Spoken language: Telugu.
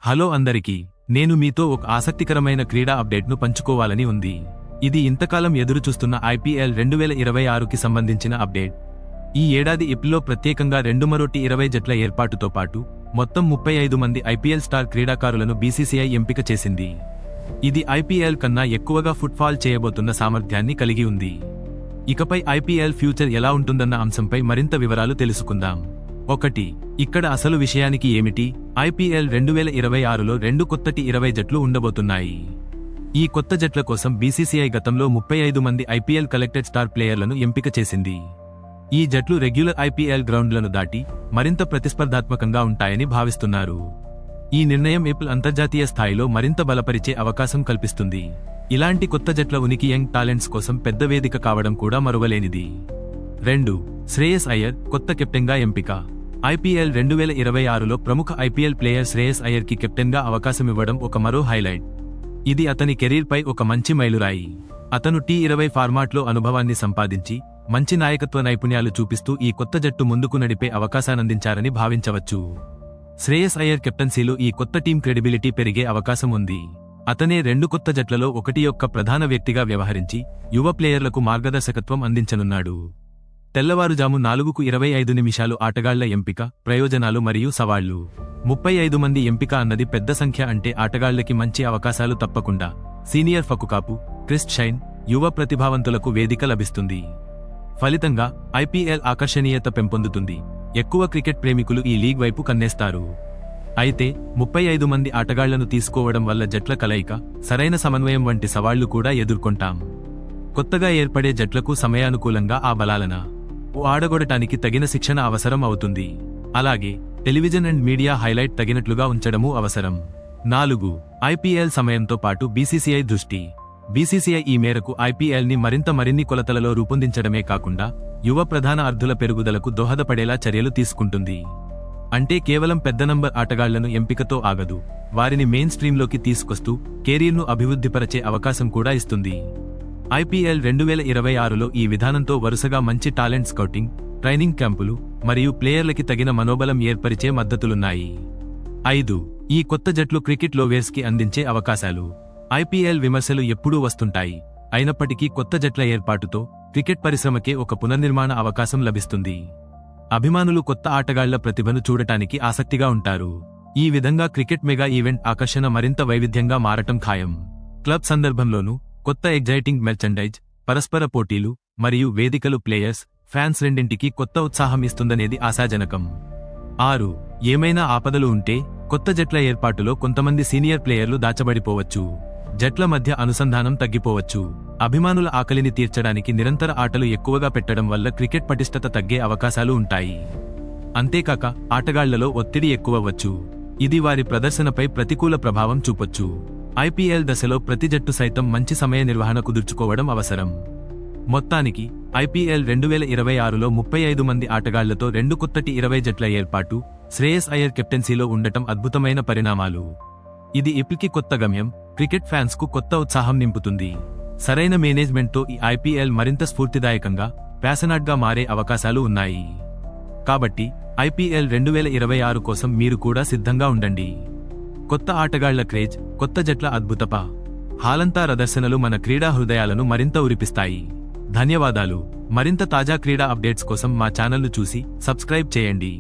హలో అందరికీ, నేను మీతో ఒక ఆసక్తికరమైన క్రీడా అప్డేట్ను పంచుకోవాలని ఉంది. ఇది ఇంతకాలం ఎదురుచూస్తున్న IPL 2026కి సంబంధించిన అప్డేట్. ఈ ఏడాది ఏప్రిల్లో ప్రత్యేకంగా 20 జట్ల ఏర్పాటుతో పాటు మొత్తం 35 మంది IPL స్టార్ క్రీడాకారులను BCCI ఎంపిక చేసింది. ఇది IPL కన్నా ఎక్కువగా ఫుట్బాల్ చేయబోతున్న సామర్థ్యాన్ని కలిగి ఉంది. ఇకపై IPL ఫ్యూచర్ ఎలా ఉంటుందన్న అంశంపై మరింత వివరాలు తెలుసుకుందాం. 1. ఇక్కడ అసలు విషయానికి ఏమిటి? IPL 2026లో 2 కొత్త T20 జట్లు ఉండబోతున్నాయి. ఈ కొత్త జట్ల కోసం BCCI గతంలో 35 మంది IPL కలెక్టెడ్ స్టార్ ప్లేయర్లను ఎంపిక చేసింది. ఈ జట్లు రెగ్యులర్ IPL గ్రౌండ్లను దాటి మరింత ప్రతిస్పర్ధాత్మకంగా ఉంటాయని భావిస్తున్నారు. ఈ నిర్ణయం ఏప్రిల్ అంతర్జాతీయ స్థాయిలో మరింత బలపరిచే అవకాశం కల్పిస్తుంది. ఇలాంటి కొత్త జట్ల ఉనికి యంగ్ టాలెంట్స్ కోసం పెద్ద వేదిక కావడం కూడా మరువలేనిది. 2. శ్రేయస్ అయ్యర్ కొత్త కెప్టెన్గా ఎంపిక. IPL 2026లో ప్రముఖ IPL ప్లేయర్ శ్రేయస్ అయ్యర్కి కెప్టెన్గా అవకాశమివ్వడం ఒక మరో హైలైట్. ఇది అతని కెరీర్పై ఒక మంచి మైలురాయి. అతను T20 ఫార్మాట్లో అనుభవాన్ని సంపాదించి మంచి నాయకత్వ నైపుణ్యాలు చూపిస్తూ ఈ కొత్త జట్టు ముందుకు నడిపే అవకాశాన్నందించారని భావించవచ్చు. శ్రేయస్ అయ్యర్ కెప్టెన్సీలో ఈ కొత్త టీం క్రెడిబిలిటీ పెరిగే అవకాశం ఉంది. అతనే 2 కొత్త జట్లలో ఒకటి యొక్క ప్రధాన వ్యక్తిగా వ్యవహరించి యువ ప్లేయర్లకు మార్గదర్శకత్వం అందించనున్నాడు. తెల్లవారుజాము 4:25 ఆటగాళ్ల ఎంపిక, ప్రయోజనాలు మరియు సవాళ్లు. 35 మంది ఎంపిక అన్నది పెద్ద సంఖ్య. అంటే ఆటగాళ్లకి మంచి అవకాశాలు తప్పకుండా. సీనియర్ ఫకుకాపు, క్రిస్ షైన్, యువ ప్రతిభావంతులకు వేదిక లభిస్తుంది. ఫలితంగా IPL ఆకర్షణీయత పెంపొందుతుంది. ఎక్కువ క్రికెట్ ప్రేమికులు ఈ లీగ్ వైపు కన్నేస్తారు. అయితే 35 మంది ఆటగాళ్లను తీసుకోవడం వల్ల జట్ల కలయిక, సరైన సమన్వయం వంటి సవాళ్లు కూడా ఎదుర్కొంటాం. కొత్తగా ఏర్పడే జట్లకు సమయానుకూలంగా ఆ బలాలన ఆడగొడటానికి తగిన శిక్షణ అవసరం అవుతుంది. అలాగే టెలివిజన్ అండ్ మీడియా హైలైట్ తగినట్లుగా ఉంచడమూ అవసరం. 4. IPL సమయంతో పాటు BCCI దృష్టి. BCCI ఈ మేరకు IPLని మరిన్ని కొలతలలో రూపొందించడమే కాకుండా యువ ప్రధాన అర్ధుల పెరుగుదలకు దోహదపడేలా చర్యలు తీసుకుంటుంది. అంటే కేవలం పెద్ద నంబర్ ఆటగాళ్లను ఎంపికతో ఆగదు. వారిని మెయిన్ స్ట్రీమ్లోకి తీసుకొస్తూ కెరీర్ను అభివృద్ధిపరచే అవకాశం కూడా ఇస్తుంది. IPL 2026లో ఈ విధానంతో వరుసగా మంచి టాలెంట్ స్కౌటింగ్, ట్రైనింగ్ క్యాంపులు మరియు ప్లేయర్లకి తగిన మనోబలం ఏర్పరిచే మద్దతులున్నాయి. 5. ఈ కొత్త జట్లు క్రికెట్ లోవేర్స్కి అందించే అవకాశాలు. IPL విమర్శలు ఎప్పుడూ వస్తుంటాయి. అయినప్పటికీ కొత్త జట్ల ఏర్పాటుతో క్రికెట్ పరిశ్రమకే ఒక పునర్నిర్మాణ అవకాశం లభిస్తుంది. అభిమానులు కొత్త ఆటగాళ్ల ప్రతిభను చూడటానికి ఆసక్తిగా ఉంటారు. ఈ విధంగా క్రికెట్ మెగా ఈవెంట్ ఆకర్షణ మరింత వైవిధ్యంగా మారటం ఖాయం. క్లబ్ సందర్భంలోనూ కొత్త ఎగ్జైటింగ్ మెర్చండైజ్, పరస్పర పోటీలు మరియు వేదికలు ప్లేయర్స్, ఫ్యాన్స్ రెండింటికి కొత్త ఉత్సాహం ఇస్తుందనేది ఆశాజనకం. 6. ఏమైనా ఆపదలు ఉంటే కొత్త జట్ల ఏర్పాటులో కొంతమంది సీనియర్ ప్లేయర్లు దాచబడిపోవచ్చు. జట్ల మధ్య అనుసంధానం తగ్గిపోవచ్చు. అభిమానుల ఆకలిని తీర్చడానికి నిరంతర ఆటలు ఎక్కువగా పెట్టడం వల్ల క్రికెట్ పటిష్టత తగ్గే అవకాశాలు ఉంటాయి. అంతేకాక ఆటగాళ్లలో ఒత్తిడి ఎక్కువవచ్చు. ఇది వారి ప్రదర్శనపై ప్రతికూల ప్రభావం చూపొచ్చు. IPL దశలో ప్రతి జట్టు సైతం మంచి సమయ నిర్వహణ కుదుర్చుకోవడం అవసరం. మొత్తానికి IPL 2026లో 35 మంది ఆటగాళ్లతో 2 కొత్త T20 జట్ల ఏర్పాటు, శ్రేయస్ అయ్యర్ కెప్టెన్సీలో ఉండటం అద్భుతమైన పరిణామాలు. ఇది ఇప్పటికీ కొత్త గమ్యం, క్రికెట్ ఫ్యాన్స్ కు కొత్త ఉత్సాహం నింపుతుంది. సరైన మేనేజ్మెంట్తో ఈ IPL మరింత స్ఫూర్తిదాయకంగా, ప్యాషనేట్గా మారే అవకాశాలు ఉన్నాయి. కాబట్టి IPL 2026 కోసం మీరు కూడా సిద్ధంగా ఉండండి. కొత్త ఆటగాళ్ల క్రేజ్, కొత్త జట్ల అద్భుతప హాలంతా ప్రదర్శనలు మన క్రీడా హృదయాలను మరింత ఉరిపిస్తాయి. ధన్యవాదాలు. మరింత తాజా క్రీడా అప్డేట్స్ కోసం మా ఛానల్ను చూసి సబ్స్క్రైబ్ చేయండి.